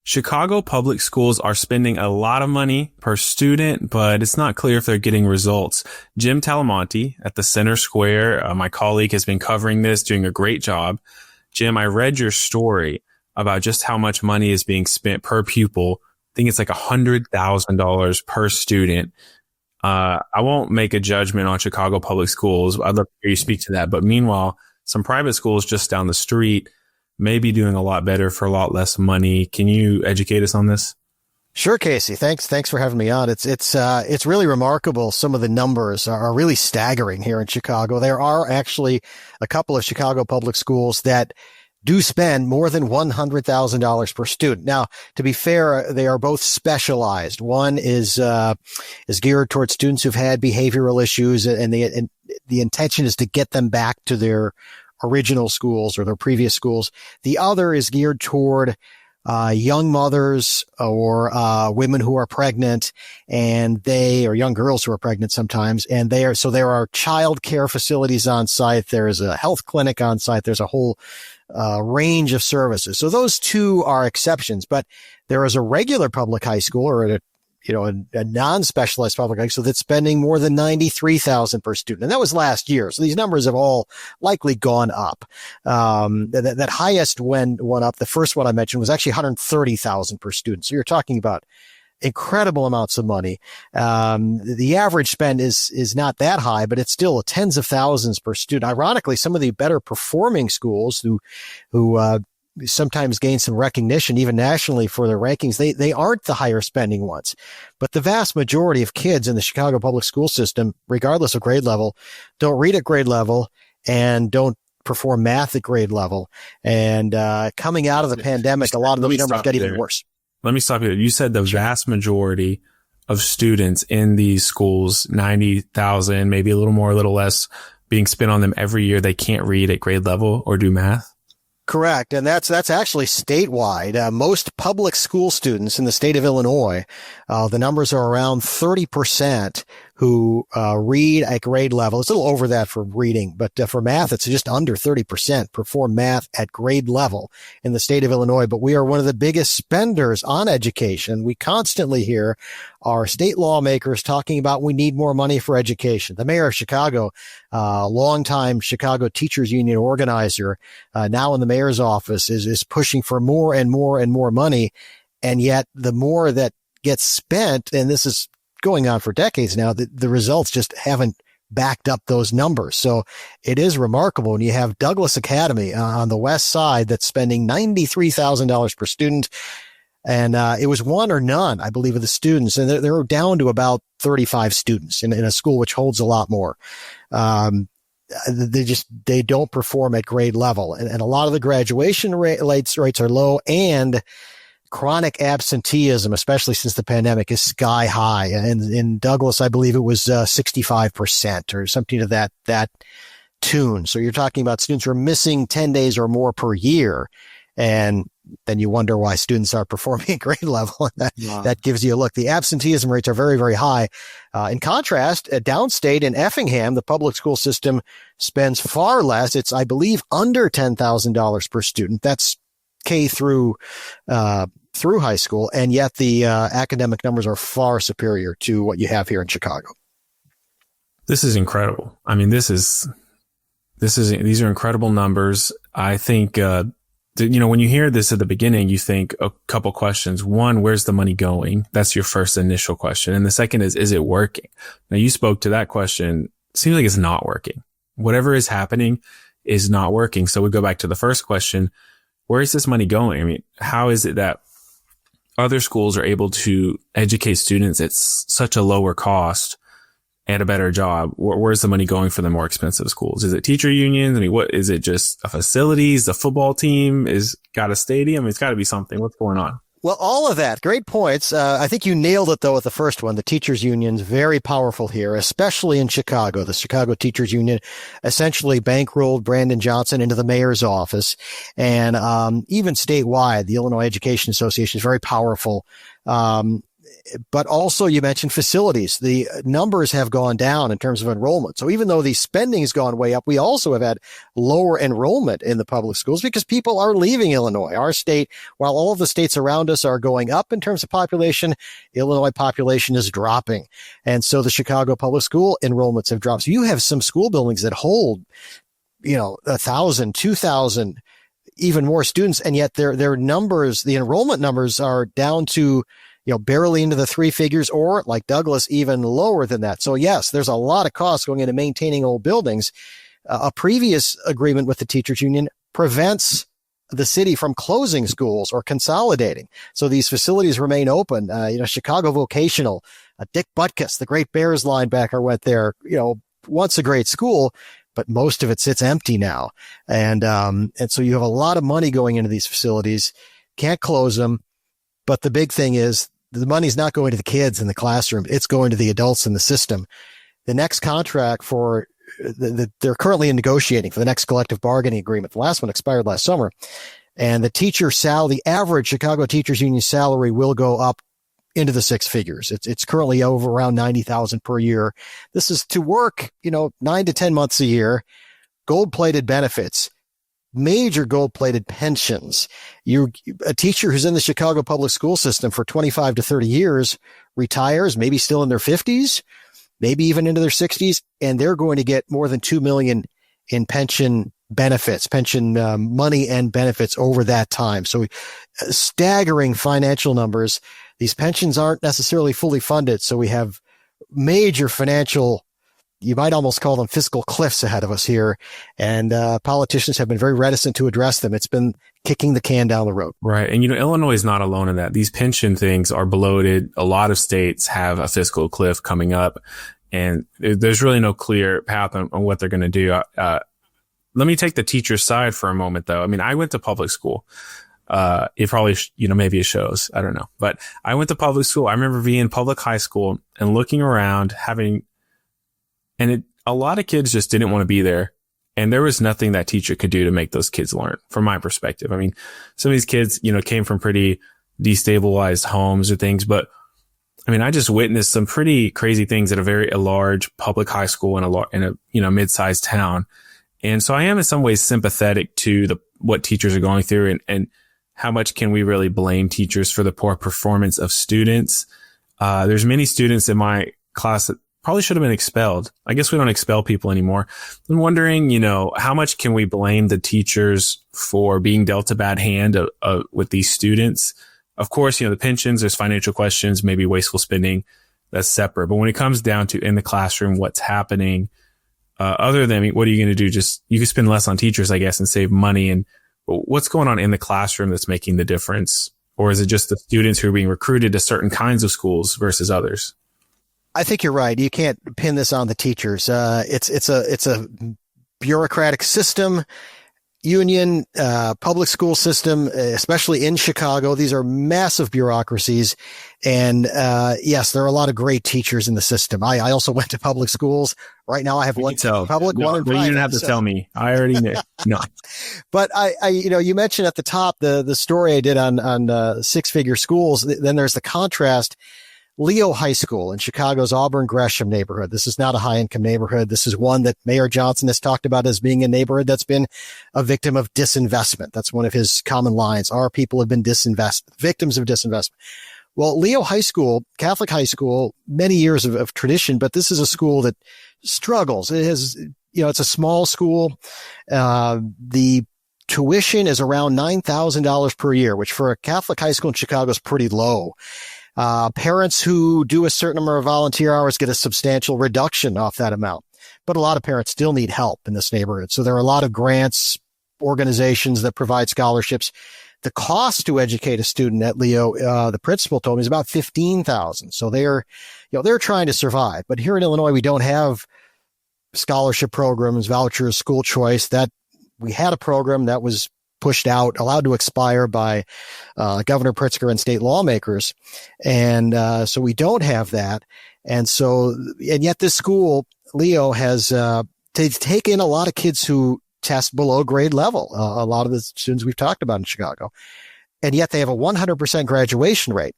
Chicago public schools are spending a lot of money per student, but it's not clear if they're getting results. Jim Talamonti at the Center Square, my colleague, has been covering this, doing a great job. Jim, I read your story about just how much money is being spent per pupil. I think it's like $100,000 per student. I won't make a judgment on Chicago public schools. I'd love to hear you speak to that. But meanwhile, some private schools just down the street may be doing a lot better for a lot less money. Can you educate us on this? Sure, Casey. Thanks for having me on. It's really remarkable. Some of the numbers are really staggering here in Chicago. There are actually a couple of Chicago public schools that do spend more than $100,000 per student. Now, to be fair, they are both specialized. One is geared towards students who've had behavioral issues, and the intention is to get them back to their original schools or their previous schools. The other is geared toward young mothers or women who are pregnant, or young girls who are pregnant sometimes, and so there are child care facilities on site. There is a health clinic on site. There's a whole range of services. So those two are exceptions, but there is a regular public high school or a non-specialized public high school that's spending more than $93,000 per student. And that was last year. So these numbers have all likely gone up. That highest one up, the first one I mentioned, was actually $130,000 per student. So you're talking about incredible amounts of money. The average spend is not that high, but it's still tens of thousands per student. Ironically, some of the better performing schools who sometimes gain some recognition even nationally for their rankings, they aren't the higher spending ones. But the vast majority of kids in the Chicago public school system, regardless of grade level, don't read at grade level and don't perform math at grade level. And coming out of the pandemic, a lot of those numbers got even worse. Let me stop you. You said the vast majority of students in these schools, 90,000, maybe a little more, a little less, being spent on them every year, they can't read at grade level or do math? Correct. And that's actually statewide. Most public school students in the state of Illinois, the numbers are around 30% who read at grade level. It's a little over that for reading, but for math, it's just under 30% perform math at grade level in the state of Illinois. But we are one of the biggest spenders on education. We constantly hear our state lawmakers talking about we need more money for education. The mayor of Chicago, longtime Chicago Teachers Union organizer, now in the mayor's office, is pushing for more and more and more money. And yet the more that gets spent, and this is going on for decades now, the results just haven't backed up those numbers. So it is remarkable. And you have Douglas Academy on the west side that's spending $93,000 per student. And it was one or none, I believe, of the students. And they're down to about 35 students in a school which holds a lot more. They don't perform at grade level. And a lot of the graduation rates are low, and chronic absenteeism, especially since the pandemic, is sky high. And in Douglas, I believe it was 65% or something to that tune. So you're talking about students who are missing 10 days or more per year. And then you wonder why students are performing at grade level. That gives you a look. The absenteeism rates are very, very high. In contrast, at downstate in Effingham, the public school system spends far less. It's, I believe, under $10,000 per student. That's K through high school, and yet the academic numbers are far superior to what you have here in Chicago. This is incredible. I mean, these are incredible numbers. I think, when you hear this at the beginning, you think a couple questions. One, where's the money going? That's your first initial question. And the second is it working? Now, you spoke to that question. It seems like it's not working. Whatever is happening is not working. So we go back to the first question. Where is this money going? I mean, how is it that other schools are able to educate students at such a lower cost and a better job? Where's the money going for the more expensive schools? Is it teacher unions? I mean, what is it? Just a facilities? The football team is got a stadium? It's got to be something. What's going on? Well, all of that. Great points. I think you nailed it, though, with the first one. The teachers union's very powerful here, especially in Chicago. The Chicago Teachers Union essentially bankrolled Brandon Johnson into the mayor's office. And even statewide, the Illinois Education Association is very powerful. But also you mentioned facilities. The numbers have gone down in terms of enrollment. So even though the spending has gone way up, we also have had lower enrollment in the public schools because people are leaving Illinois. Our state, while all of the states around us are going up in terms of population, Illinois population is dropping. And so the Chicago public school enrollments have dropped. So you have some school buildings that hold, 1,000, 2,000, even more students. And yet their numbers, the enrollment numbers are down to barely into the three figures, or like Douglas, even lower than that. So yes, there's a lot of costs going into maintaining old buildings. A previous agreement with the teachers union prevents the city from closing schools or consolidating. So these facilities remain open. Chicago Vocational, Dick Butkus, the great Bears linebacker, went there, once a great school, but most of it sits empty now. And so you have a lot of money going into these facilities, can't close them. But the big thing is the money's not going to the kids in the classroom. It's going to the adults in the system. The next contract they're currently negotiating for the next collective bargaining agreement. The last one expired last summer. And the average Chicago Teachers Union salary will go up into the six figures. It's currently over around $90,000 per year. This is to work, 9 to 10 months a year, gold-plated benefits, major gold-plated pensions. A teacher who's in the Chicago public school system for 25 to 30 years retires, maybe still in their 50s, maybe even into their 60s, and they're going to get more than $2 million in pension benefits, pension money and benefits over that time. So staggering financial numbers. These pensions aren't necessarily fully funded, so we have major financial, you might almost call them fiscal cliffs ahead of us here. And politicians have been very reticent to address them. It's been kicking the can down the road. Right. And, Illinois is not alone in that. These pension things are bloated. A lot of states have a fiscal cliff coming up, and there's really no clear path on what they're going to do. Let me take the teacher's side for a moment, though. I mean, I went to public school. It probably, maybe it shows. I don't know. But I went to public school. I remember being in public high school and looking around, a lot of kids just didn't want to be there. And there was nothing that teacher could do to make those kids learn, from my perspective. I mean, some of these kids, came from pretty destabilized homes or things, but I mean, I just witnessed some pretty crazy things at a large public high school in a mid-sized town. And so I am in some ways sympathetic to what teachers are going through, and how much can we really blame teachers for the poor performance of students? There's many students in my class that probably should have been expelled. I guess we don't expel people anymore. I'm wondering, how much can we blame the teachers for being dealt a bad hand with these students? Of course, the pensions, there's financial questions, maybe wasteful spending, that's separate. But when it comes down to in the classroom, what's happening, other than, what are you going to do? You can spend less on teachers, I guess, and save money. And what's going on in the classroom that's making the difference? Or is it just the students who are being recruited to certain kinds of schools versus others? I think you're right. You can't pin this on the teachers. It's a bureaucratic system, union, public school system, especially in Chicago. These are massive bureaucracies. And, yes, there are a lot of great teachers in the system. I also went to public schools. Right now I have one public, one in private. You didn't have to tell me. I already knew. No. But you mentioned at the top, the story I did on six-figure schools. Then there's the contrast. Leo High School in Chicago's Auburn Gresham neighborhood. This is not a high-income neighborhood. This is one that Mayor Johnson has talked about as being a neighborhood that's been a victim of disinvestment. That's one of his common lines. Our people have been victims of disinvestment. Well, Leo High School, Catholic high school, many years of tradition, but this is a school that struggles. It has, it's a small school. The tuition is around $9,000 per year, which for a Catholic high school in Chicago is pretty low. Parents who do a certain number of volunteer hours get a substantial reduction off that amount. But a lot of parents still need help in this neighborhood. So there are a lot of grants, organizations that provide scholarships. The cost to educate a student at Leo, the principal told me, is about $15,000. So they're trying to survive. But here in Illinois, we don't have scholarship programs, vouchers, school choice. That we had a program that was pushed out, allowed to expire by Governor Pritzker and state lawmakers. And so we don't have that. And yet this school, Leo, has taken in a lot of kids who test below grade level, a lot of the students we've talked about in Chicago. And yet they have a 100% graduation rate.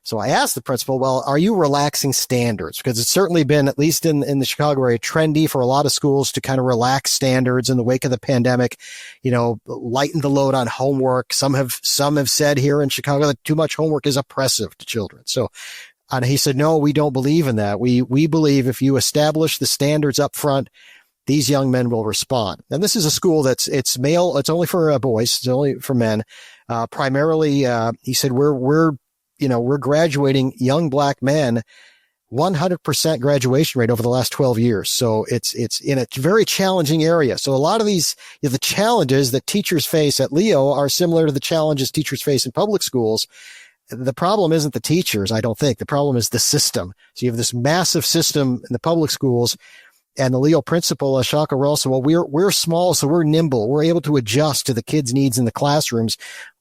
So I asked the principal, well, are you relaxing standards? Because it's certainly been, at least in the Chicago area, trendy for a lot of schools to kind of relax standards in the wake of the pandemic, lighten the load on homework. Some have said here in Chicago that too much homework is oppressive to children. So, and he said, no, we don't believe in that. We believe if you establish the standards up front, these young men will respond. And this is a school it's male. It's only for boys. It's only for men. Primarily, he said, we're graduating young black men, 100% graduation rate over the last 12 years. So it's in a very challenging area. So a lot of these, the challenges that teachers face at Leo are similar to the challenges teachers face in public schools. The problem isn't the teachers, I don't think. The problem is the system. So you have this massive system in the public schools, and the Leo principal, Shaka Ralston, well, we're small, so we're nimble. We're able to adjust to the kids' needs in the classrooms.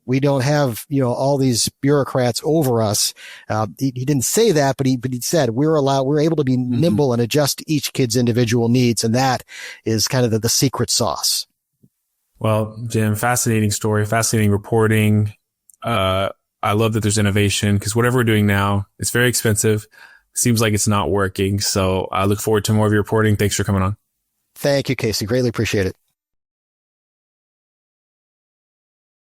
We don't have, all these bureaucrats over us. He didn't say that, but he said we're able to be nimble and adjust to each kid's individual needs. And that is kind of the secret sauce. Well, Jim, fascinating story, fascinating reporting. I love that there's innovation, because whatever we're doing now, it's very expensive. Seems like it's not working. So I look forward to more of your reporting. Thanks for coming on. Thank you, Casey. Greatly appreciate it.